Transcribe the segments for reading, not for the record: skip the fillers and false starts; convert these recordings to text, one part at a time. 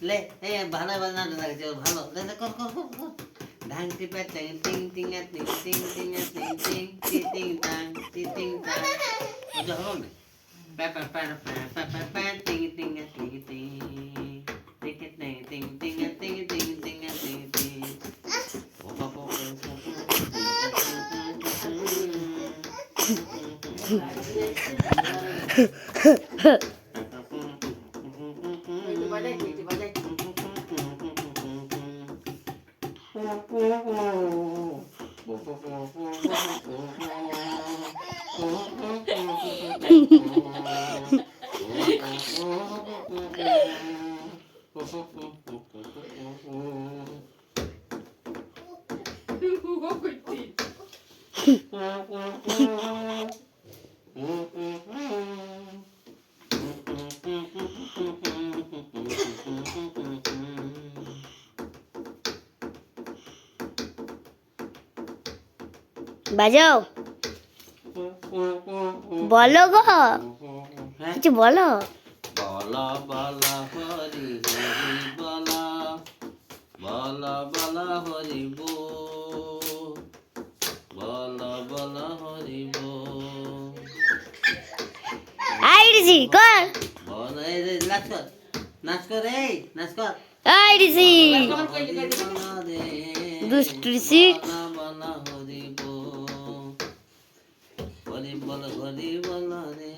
লে এ ভালো বাজনা লাগছে ভালো লে কর কর কর কর ঢাংটি পে টিং টিং টিং টিং টিং টিং টিং টিং টিং টিং টাং টিং টিং টাং ওটা হলো না pay pay pay pay pay pay টিং টিং টিং টিং টিং টিং টিং টিং টিং টিং টিং টিং টিং ও বাবা বাজাও বলো গো কিছু বলো বলা বলা হরি হরি বলা বলা বলা হরি বল বলা বলা হরি বল আইডিসি কর বল এই রে নাচ কর নাচ কর এই নাচ কর আইডিসি বলা রে দুষ্টু সিক বলা হরি বল হরি বল হরি বল রে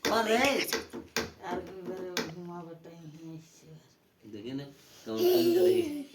কর রে